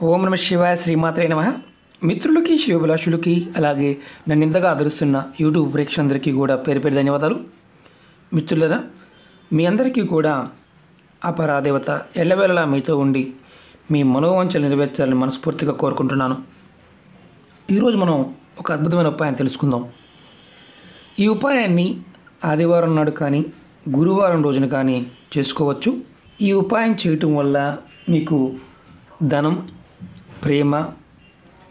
ఓం నమ శివాయ శ్రీమాత్రే నమః. మిత్రులకి శివభిలాషులకి అలాగే నన్ను ఇంతగా ఆదరిస్తున్న యూట్యూబ్ ప్రేక్షకులందరికీ కూడా పేరు పేరు ధన్యవాదాలు. మిత్రులరా, మీ అందరికీ కూడా ఆ పరాదేవత ఎల్లవేళలా మీతో ఉండి మీ మనోవాంఛలు నెరవేర్చాలని మనస్ఫూర్తిగా కోరుకుంటున్నాను. ఈరోజు మనం ఒక అద్భుతమైన ఉపాయం తెలుసుకుందాం. ఈ ఉపాయాన్ని ఆదివారం నాడు కానీ గురువారం రోజున కానీ చేసుకోవచ్చు. ఈ ఉపాయం చేయటం వల్ల మీకు ధనం, ప్రేమ,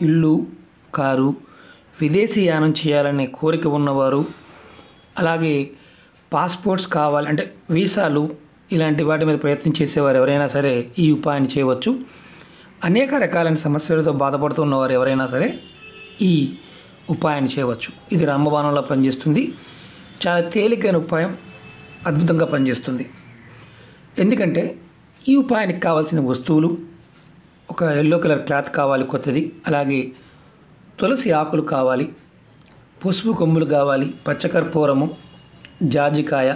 ఇల్లు, కారు, విదేశీయానం చేయాలనే కోరిక ఉన్నవారు, అలాగే పాస్పోర్ట్స్ కావాలి అంటే వీసాలు ఇలాంటి వాటి మీద ప్రయత్నం చేసేవారు ఎవరైనా సరే ఈ ఉపాయాన్ని చేయవచ్చు. అనేక రకాలైన సమస్యలతో బాధపడుతున్నవారు ఎవరైనా సరే ఈ ఉపాయాన్ని చేయవచ్చు. ఇది రామబాణంలో పనిచేస్తుంది. చాలా తేలికైన ఉపాయం, అద్భుతంగా పనిచేస్తుంది. ఎందుకంటే ఈ ఉపాయానికి కావాల్సిన వస్తువులు, ఒక ఎల్లో కలర్ క్లాత్ కావాలి కొత్తది, అలాగే తులసి ఆకులు కావాలి, పసుపు కొమ్ములు కావాలి, పచ్చకర్పూరము, జాజికాయ,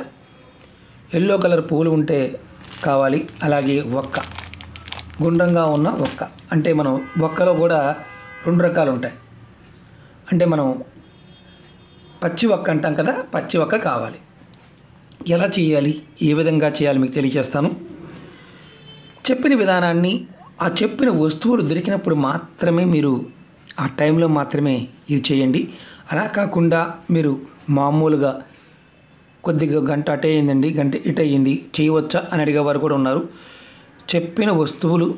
ఎల్లో కలర్ పువ్వులు ఉంటే కావాలి, అలాగే ఒక్క, గుండ్రంగా ఉన్న ఒక్క. అంటే మనం ఒక్కలో కూడా రెండు రకాలు ఉంటాయి. అంటే మనం పచ్చి ఒక్క అంటాం కదా, పచ్చి ఒక్క కావాలి. ఎలా చేయాలి, ఏ విధంగా చేయాలి మీకు తెలియజేస్తాను. చెప్పిన విధానాన్ని, ఆ చెప్పిన వస్తువులు దొరికినప్పుడు మాత్రమే మీరు ఆ టైంలో మాత్రమే ఇది చేయండి. అలా కాకుండా మీరు మామూలుగా కొద్దిగా గంట అటే అయిందండి, గంట ఇటు అయ్యింది, చేయవచ్చా అని అడిగేవారు కూడా ఉన్నారు. చెప్పిన వస్తువులు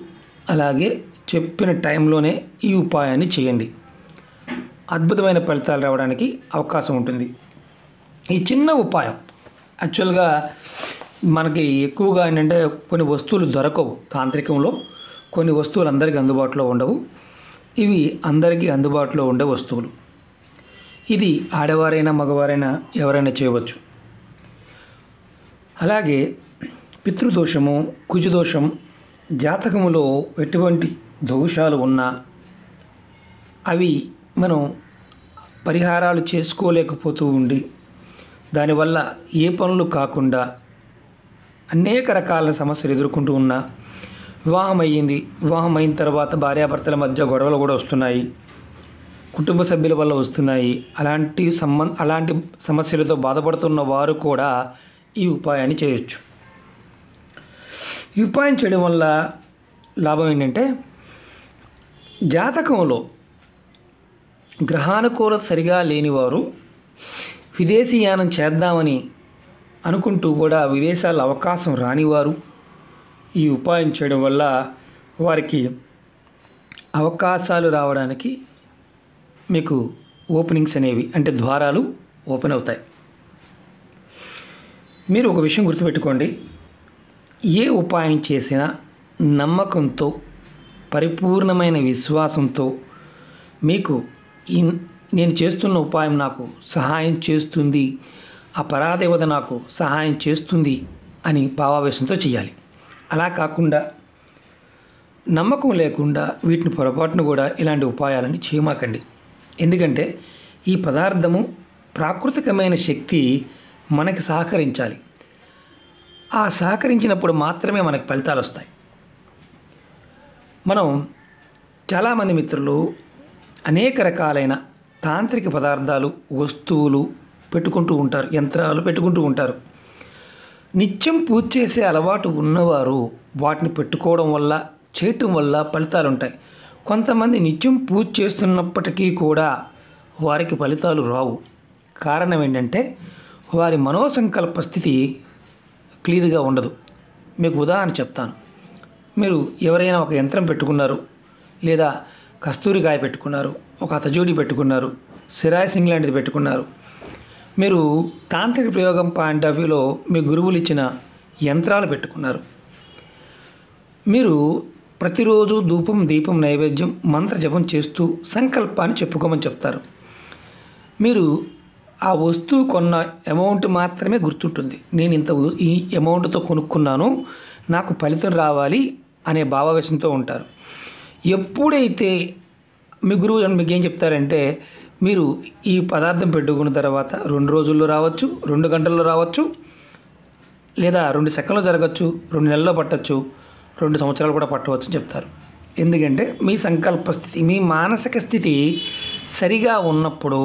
అలాగే చెప్పిన టైంలోనే ఈ ఉపాయాన్ని చేయండి. అద్భుతమైన ఫలితాలు రావడానికి అవకాశం ఉంటుంది. ఈ చిన్న ఉపాయం యాక్చువల్గా మనకి ఎక్కువగా ఏంటంటే కొన్ని వస్తువులు దొరకవు. తాంత్రికంలో కొన్ని వస్తువులు అందరికీ అందుబాటులో ఉండవు. ఇవి అందరికీ అందుబాటులో ఉండే వస్తువులు. ఇది ఆడవారైనా మగవారైనా ఎవరైనా చేయవచ్చు. అలాగే పితృదోషము, కుజదోషం, జాతకములో ఎటువంటి దోషాలు ఉన్నా అవి మనం పరిహారాలు చేసుకోలేకపోతూ ఉండి దానివల్ల ఏ పనులు కాకుండా అనేక రకాల సమస్యలు ఎదుర్కొంటూ ఉన్నా, వివాహం అయిన తర్వాత భార్యాభర్తల మధ్య గొడవలు కూడా వస్తున్నాయి, కుటుంబ సభ్యుల వల్ల వస్తున్నాయి, అలాంటి సమస్యలతో బాధపడుతున్న వారు కూడా ఈ ఉపాయాన్ని చేయొచ్చు. ఈ ఉపాయం చేయడం వల్ల లాభం ఏంటంటే, జాతకంలో గ్రహానుకూలత సరిగా లేనివారు విదేశీయానం చేద్దామని అనుకుంటూ కూడా విదేశాల అవకాశం రానివారు ఈ ఉపాయం చేయడం వల్ల వారికి అవకాశాలు రావడానికి మీకు ఓపెనింగ్స్ అనేవి అంటే ద్వారాలు ఓపెన్ అవుతాయి. మీరు ఒక విషయం గుర్తుపెట్టుకోండి, ఏ ఉపాయం చేసినా నమ్మకంతో, పరిపూర్ణమైన విశ్వాసంతో మీకు నేను చేస్తున్న ఉపాయం నాకు సహాయం చేస్తుంది, ఆ పరాదేవత నాకు సహాయం చేస్తుంది అని భావావేశంతో చేయాలి. అలా కాకుండా నమ్మకం లేకుండా వీటిని పొరపాటును కూడా ఇలాంటి ఉపాయాలని చేయమాకండి. ఎందుకంటే ఈ పదార్థము ప్రాకృతికమైన శక్తి మనకి సహకరించాలి. ఆ సహకరించినప్పుడు మాత్రమే మనకు ఫలితాలు వస్తాయి. మనం చాలామంది మిత్రులు అనేక రకాలైన తాంత్రిక పదార్థాలు, వస్తువులు పెట్టుకుంటూ ఉంటారు, యంత్రాలు పెట్టుకుంటూ ఉంటారు. నిత్యం పూజ చేసే అలవాటు ఉన్నవారు వాటిని పెట్టుకోవడం వల్ల, చేయటం వల్ల ఫలితాలు ఉంటాయి. కొంతమంది నిత్యం పూజ చేస్తున్నప్పటికీ కూడా వారికి ఫలితాలు రావు. కారణం ఏంటంటే వారి మనోసంకల్ప స్థితి క్లియర్గా ఉండదు. మీకు ఉదాహరణ చెప్తాను. మీరు ఎవరైనా ఒక యంత్రం పెట్టుకున్నారు, లేదా కస్తూరికాయ పెట్టుకున్నారు, ఒక అతజోడి పెట్టుకున్నారు, సిరాయిసింగ్ లాంటిది పెట్టుకున్నారు. మీరు తాంత్రిక ప్రయోగం పాయింట్ ఆఫ్ వ్యూలో మీ గురువులు ఇచ్చిన యంత్రాలు పెట్టుకున్నారు. మీరు ప్రతిరోజు ధూపం, దీపం, నైవేద్యం, మంత్ర జపం చేస్తూ సంకల్పాన్ని చెప్పుకోమని చెప్తారు. మీరు ఆ వస్తువు కొన్న అమౌంట్ మాత్రమే గుర్తుంటుంది. నేను ఈ అమౌంట్తో కొనుక్కున్నాను, నాకు ఫలితం రావాలి అనే భావావేశంతో ఉంటారు. ఎప్పుడైతే మీ గురువు మీకు ఏం చెప్తారంటే, మీరు ఈ పదార్థం పెట్టుకున్న తర్వాత 2 రోజుల్లో రావచ్చు, 2 గంటల్లో రావచ్చు, లేదా 2 సెకండ్లో జరగచ్చు, 2 నెలల్లో పట్టచ్చు, 2 సంవత్సరాలు కూడా పట్టవచ్చు అని చెప్తారు. ఎందుకంటే మీ సంకల్ప స్థితి, మీ మానసిక స్థితి సరిగా ఉన్నప్పుడు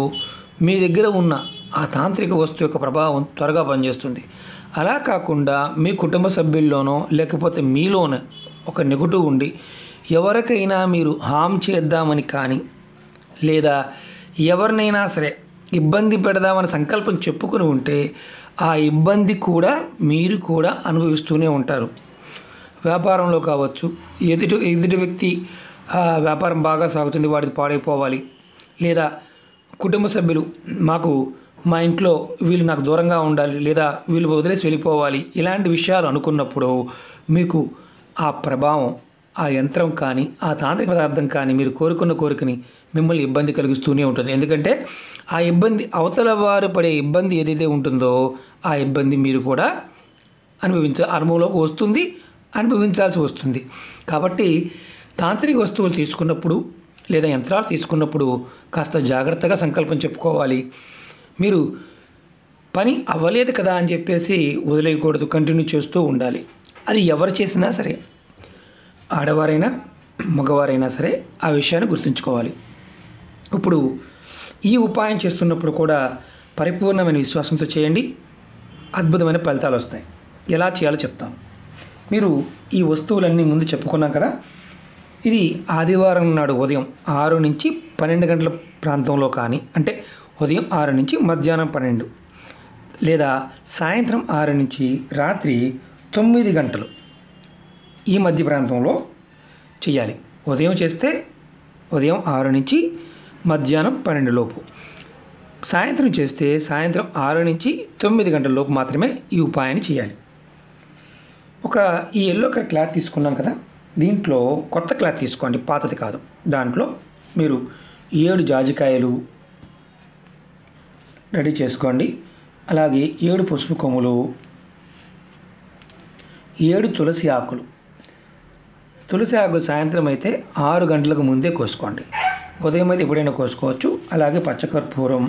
మీ దగ్గర ఉన్న ఆ తాంత్రిక వస్తువు యొక్క ప్రభావం త్వరగా పనిచేస్తుంది. అలా కాకుండా మీ కుటుంబ సభ్యుల్లోనో లేకపోతే మీలోనే ఒక నెగటివ్ ఉండి ఎవరికైనా మీరు హామ్ చేద్దామని కానీ లేదా ఎవరినైనా సరే ఇబ్బంది పెడదామని సంకల్పం చెప్పుకుని ఉంటే ఆ ఇబ్బంది కూడా మీరు కూడా అనుభవిస్తూనే ఉంటారు. వ్యాపారంలో కావచ్చు, ఎదుటి వ్యక్తి వ్యాపారం బాగా సాగుతుంది, వాడిది పాడైపోవాలి, లేదా కుటుంబ సభ్యులు మా ఇంట్లో వీళ్ళు నాకు దూరంగా ఉండాలి, లేదా వీళ్ళు వదిలేసి వెళ్ళిపోవాలి, ఇలాంటి విషయాలు అనుకున్నప్పుడు మీకు ఆ ప్రభావం, ఆ యంత్రం కానీ ఆ తాంత్రిక పదార్థం కానీ మీరు కోరుకున్న కోరికని మిమ్మల్ని ఇబ్బంది కలిగిస్తూనే ఉంటుంది. ఎందుకంటే ఆ ఇబ్బంది, అవతల వారు పడే ఇబ్బంది ఏదైతే ఉంటుందో ఆ ఇబ్బంది మీరు కూడా అనుభవంలోకి వస్తుంది, అనుభవించాల్సి వస్తుంది. కాబట్టి తాంత్రిక వస్తువులు తీసుకున్నప్పుడు లేదా యంత్రాలు తీసుకున్నప్పుడు కాస్త జాగ్రత్తగా సంకల్పం చెప్పుకోవాలి. మీరు పని అవ్వలేదు కదా అని చెప్పేసి వదిలేయకూడదు, కంటిన్యూ చేస్తూ ఉండాలి. అది ఎవరు చేసినా సరే, ఆడవారైనా మగవారైనా సరే ఆ విషయాన్ని గుర్తుంచుకోవాలి. ఇప్పుడు ఈ ఉపాయం చేస్తున్నప్పుడు కూడా పరిపూర్ణమైన విశ్వాసంతో చేయండి, అద్భుతమైన ఫలితాలు వస్తాయి. ఎలా చేయాలో చెప్తాను. మీరు ఈ వస్తువులన్నీ ముందు చెప్పుకున్నాం కదా, ఇది ఆదివారం నాడు ఉదయం 6 నుంచి 12 గంటల ప్రాంతంలో కానీ, అంటే ఉదయం 6 నుంచి మధ్యాహ్నం 12 లేదా సాయంత్రం 6 నుంచి రాత్రి 9 గంటలు ఈ మధ్య ప్రాంతంలో చేయాలి. ఉదయం చేస్తే ఉదయం 6 నుంచి మధ్యాహ్నం 12 లోపు, సాయంత్రం చేస్తే సాయంత్రం 6 నుంచి 9 గంటల లోపు మాత్రమే ఈ ఉపాయాన్ని చేయాలి. ఈ ఎల్లో కలర్ క్లాత్ తీసుకున్నాం కదా, దీంట్లో కొత్త క్లాత్ తీసుకోండి, పాతది కాదు. దాంట్లో మీరు 7 జాజికాయలు రెడీ చేసుకోండి. అలాగే 7 పసుపు కొమ్ములు, 7 తులసి ఆకులు. తులసి ఆకులు సాయంత్రం అయితే 6 గంటలకు ముందే కోసుకోండి. ఉదయం అయితే ఎప్పుడైనా కోసుకోవచ్చు. అలాగే పచ్చకర్పూరం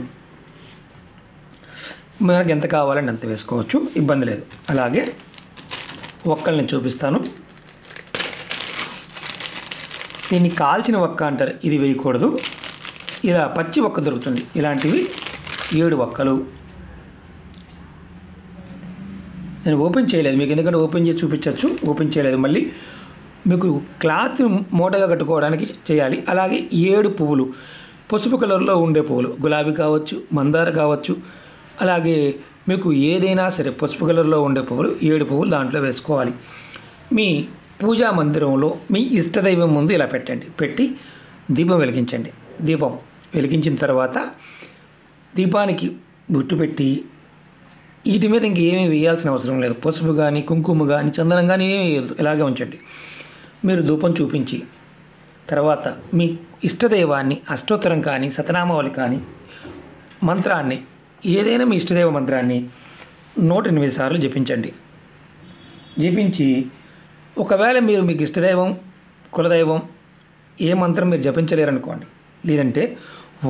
మనకు ఎంత కావాలంటే అంత వేసుకోవచ్చు, ఇబ్బంది లేదు. అలాగే ఒక్కల్ని చూపిస్తాను. దీన్ని కాల్చిన ఒక్క అంటారు, ఇది వేయకూడదు. ఇలా పచ్చి ఒక్క దొరుకుతుంది, ఇలాంటివి 7 ఒక్కలు. నేను ఓపెన్ చేయలేదు మీకు, ఎందుకంటే ఓపెన్ చేసి చూపించవచ్చు, ఓపెన్ చేయలేదు. మళ్ళీ మీకు క్లాత్ మూటగా కట్టుకోవడానికి చేయాలి. అలాగే 7 పువ్వులు, పసుపు కలర్లో ఉండే పువ్వులు, గులాబీ కావచ్చు, మందార కావచ్చు, అలాగే మీకు ఏదైనా సరే పసుపు కలర్లో ఉండే పువ్వులు 7 పువ్వులు దాంట్లో వేసుకోవాలి. మీ పూజా మందిరంలో మీ ఇష్టదైవం ముందు ఇలా పెట్టండి. పెట్టి దీపం వెలిగించండి. దీపం వెలిగించిన తర్వాత దీపానికి బొట్టు పెట్టి, వీటి మీద ఇంకేమీ వేయాల్సిన అవసరం లేదు. పసుపు కానీ కుంకుమ కానీ చందనం కానీ ఏమీ వేయద్దు, ఇలాగే ఉంచండి. మీరు ధూపం చూపించి తర్వాత మీ ఇష్టదైవాన్ని అష్టోత్తరం కానీ సతనామావళి కానీ మంత్రాన్ని, ఏదైనా మీ ఇష్టదైవ మంత్రాన్ని 108 సార్లు జపించండి. జపించి ఒకవేళ మీకు ఇష్టదైవం, కులదైవం ఏ మంత్రం మీరు జపించలేరనుకోండి, లేదంటే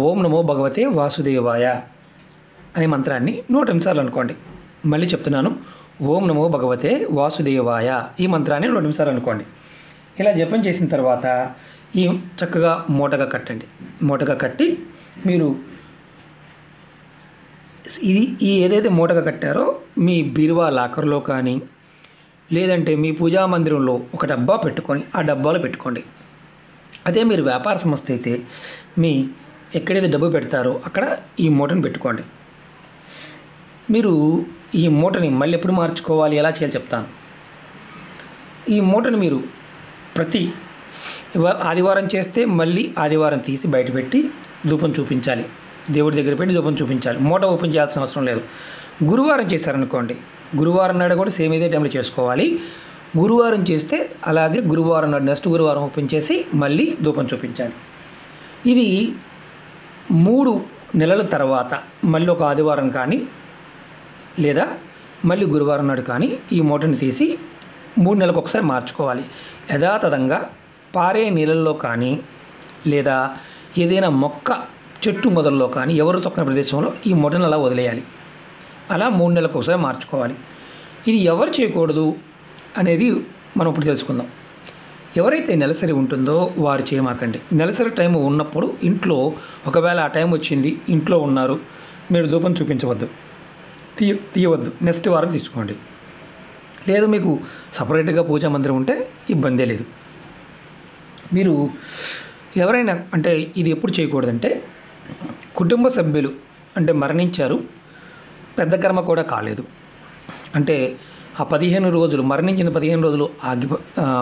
ఓం నమో భగవతే వాసుదేవాయ అనే మంత్రాన్ని 108 సార్లు అనుకోండి. మళ్ళీ చెప్తున్నాను, ఓం నమో భగవతే వాసుదేవాయ ఈ మంత్రాన్ని 108 సార్లు అనుకోండి. ఇలా జపం చేసిన తర్వాత ఈ చక్కగా మూటగా కట్టండి. మూటగా కట్టి మీరు ఈ ఏదైతే మూటగా కట్టారో మీ బీరువా లాకర్లో కానీ, లేదంటే మీ పూజా మందిరంలో ఒక డబ్బా పెట్టుకొని ఆ డబ్బాలో పెట్టుకోండి. అదే మీరు వ్యాపార సంస్థ అయితే మీ ఎక్కడైతే డబ్బు పెడతారో అక్కడ ఈ మూటను పెట్టుకోండి. మీరు ఈ మూటని మళ్ళీ ఎప్పుడు మార్చుకోవాలి, ఎలా చేయాలో చెప్తాను. ఈ మూటను మీరు ప్రతి ఆదివారం చేస్తే మళ్ళీ ఆదివారం తీసి బయట పెట్టి ధూపం చూపించాలి. దేవుడి దగ్గర పెట్టి ధూపం చూపించాలి. మూట ఓపెన్ చేయాల్సిన అవసరం లేదు. గురువారం చేశారనుకోండి, గురువారం నాడు కూడా సేమ్ ఇదే టైంలో చేసుకోవాలి. గురువారం చేస్తే అలాగే గురువారం నాడు నెక్స్ట్ గురువారం ఓపెన్ చేసి మళ్ళీ ధూపం చూపించాలి. ఇది 3 నెలల తర్వాత మళ్ళీ ఒక ఆదివారం కానీ లేదా మళ్ళీ గురువారం నాడు కానీ ఈ మూటను తీసి 3 నెలలకు ఒకసారి మార్చుకోవాలి. యథాతథంగా పారే నీళ్ళల్లో కానీ లేదా ఏదైనా మొక్క చెట్టు మొదల్లో కానీ ఎవరు తొక్కని ప్రదేశంలో ఈ మూటను అలా వదిలేయాలి. అలా 3 నెలలకు ఒకసారి మార్చుకోవాలి. ఇది ఎవరు చేయకూడదు అనేది మనం ఇప్పుడు తెలుసుకుందాం. ఎవరైతే నెలసరి ఉంటుందో వారు చేయమాకండి. నెలసరి టైం ఉన్నప్పుడు ఇంట్లో ఒకవేళ ఆ టైం వచ్చింది, ఇంట్లో ఉన్నారు, మీరు ధూపం చూపించవద్దు, తీయవద్దు, నెక్స్ట్ వారం తీసుకోండి. లేదు మీకు సపరేట్గా పూజా మందిరం ఉంటే ఇబ్బందే లేదు. మీరు ఎవరైనా అంటే ఇది ఎప్పుడు చేయకూడదంటే, కుటుంబ సభ్యులు అంటే మరణించారు, పెద్ద కర్మ కూడా కాలేదు అంటే ఆ 15 రోజులు మరణించిన 15 రోజులు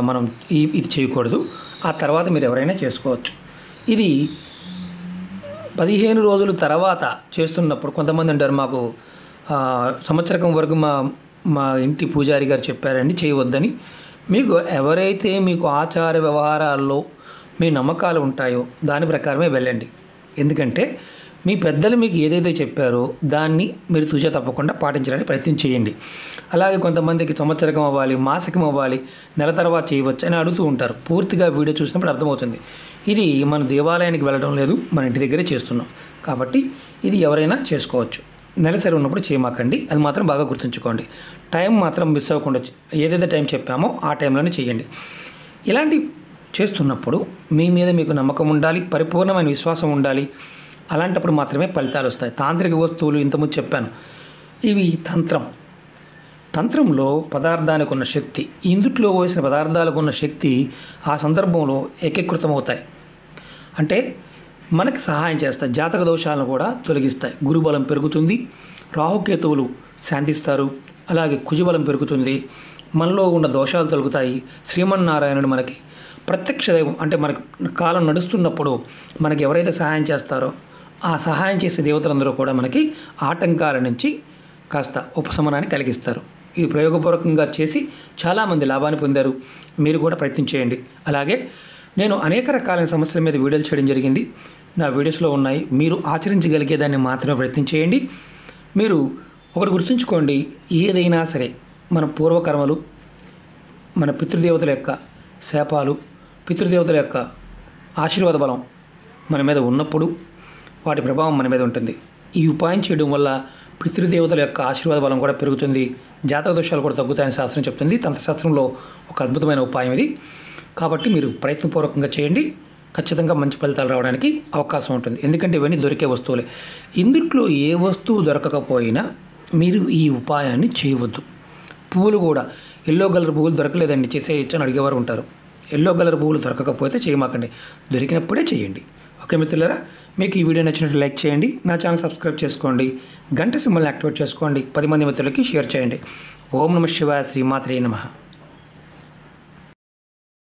మనం ఇది చేయకూడదు. ఆ తర్వాత మీరు ఎవరైనా చేసుకోవచ్చు. ఇది 15 రోజుల తర్వాత చేస్తున్నప్పుడు కొంతమంది అంటారు, మాకు సంవత్సరకం వరకు మా ఇంటి పూజారి గారు చెప్పారండి చేయవద్దని. మీకు ఎవరైతే మీకు ఆచార వ్యవహారాల్లో మీ నమ్మకాలు ఉంటాయో దాని ప్రకారమే వెళ్ళండి. ఎందుకంటే మీ పెద్దలు మీకు ఏదైతే చెప్పారో దాన్ని మీరు తుజ తప్పకుండా పాటించడానికి ప్రయత్నం చేయండి. అలాగే కొంతమందికి సంవత్సరకం అవ్వాలి, మాసకం అవ్వాలి, నెల తర్వాత చేయవచ్చు అని అడుగుతూ ఉంటారు. పూర్తిగా వీడియో చూసినప్పుడు అర్థమవుతుంది ఇది మన దేవాలయానికి వెళ్ళడం లేదు, మన ఇంటి దగ్గరే చేస్తున్నాం. కాబట్టి ఇది ఎవరైనా చేసుకోవచ్చు. నెలసరి ఉన్నప్పుడు చేయమాకండి, అది మాత్రం బాగా గుర్తుంచుకోండి. టైం మాత్రం మిస్ అవ్వకుండా ఏదైతే టైం చెప్పామో ఆ టైంలోనే చేయండి. ఇలాంటి చేస్తున్నప్పుడు మీ మీద మీకు నమ్మకం ఉండాలి, పరిపూర్ణమైన విశ్వాసం ఉండాలి. అలాంటప్పుడు మాత్రమే ఫలితాలు వస్తాయి. తాంత్రిక వస్తువులు ఇంతకుముందు చెప్పాను, ఇవి తంత్రంలో పదార్థానికి ఉన్న శక్తి, ఇందుట్లో వేసిన పదార్థాలకు ఉన్న శక్తి ఆ సందర్భంలో ఏకీకృతమవుతాయి. అంటే మనకి సహాయం చేస్తాయి, జాతక దోషాలను కూడా తొలగిస్తాయి. గురుబలం పెరుగుతుంది, రాహుకేతువులు శాంతిస్తారు, అలాగే కుజబలం పెరుగుతుంది, మనలో ఉన్న దోషాలు తొలగుతాయి. శ్రీమన్నారాయణుడు మనకి ప్రత్యక్ష దైవం, అంటే మనకు కాలం నడుస్తున్నప్పుడు మనకి ఎవరైతే సహాయం చేస్తారో ఆ సహాయం చేసే దేవతలందరూ కూడా మనకి ఆటంకాల నుంచి కాస్త ఉపశమనాన్ని కలిగిస్తారు. ఇది ప్రయోగపూర్వకంగా చేసి చాలామంది లాభాన్ని పొందారు. మీరు కూడా ప్రయత్నం చేయండి. అలాగే నేను అనేక రకాలైన సమస్యల మీద వీడియోలు చేయడం జరిగింది, నా వీడియోస్లో ఉన్నాయి. మీరు ఆచరించగలిగేదాన్ని మాత్రమే ప్రయత్నం చేయండి. మీరు ఒకటి గుర్తుంచుకోండి, ఏదైనా సరే మన పూర్వకర్మలు, మన పితృదేవతల యొక్క శాపాలు, పితృదేవతల యొక్క ఆశీర్వాద బలం మన మీద ఉన్నప్పుడు వాటి ప్రభావం మన మీద ఉంటుంది. ఈ ఉపాయం చేయడం వల్ల పితృదేవతల యొక్క ఆశీర్వాద బలం కూడా పెరుగుతుంది, జాతక దోషాలు కూడా తగ్గుతాయని శాస్త్రం చెప్తుంది. తంత్రశాస్త్రంలో ఒక అద్భుతమైన ఉపాయం ఇది. కాబట్టి మీరు ప్రయత్నపూర్వకంగా చేయండి, ఖచ్చితంగా మంచి ఫలితాలు రావడానికి అవకాశం ఉంటుంది. ఎందుకంటే ఇవన్నీ దొరికే వస్తువులే. ఇందుట్లో ఏ వస్తువు దొరకకపోయినా మీరు ఈ ఉపాయాన్ని చేయవద్దు. పువ్వులు కూడా ఎల్లో కలర్ పువ్వులు దొరకలేదండి చేసేయచ్చు అని అడిగేవారు ఉంటారు. ఎల్లో కలర్ పువ్వులు దొరకకపోతే చేయమాకండి, దొరికినప్పుడే చేయండి. ఓకే మిత్రులారా, మీకు ఈ వీడియో నచ్చినట్టు లైక్ చేయండి, నా ఛానల్ సబ్స్క్రైబ్ చేసుకోండి, గంట సింబల్ని యాక్టివేట్ చేసుకోండి, 10 మంది మిత్రులకి షేర్ చేయండి. ఓం నమః శివాయ, శ్రీమాత్రే నమః.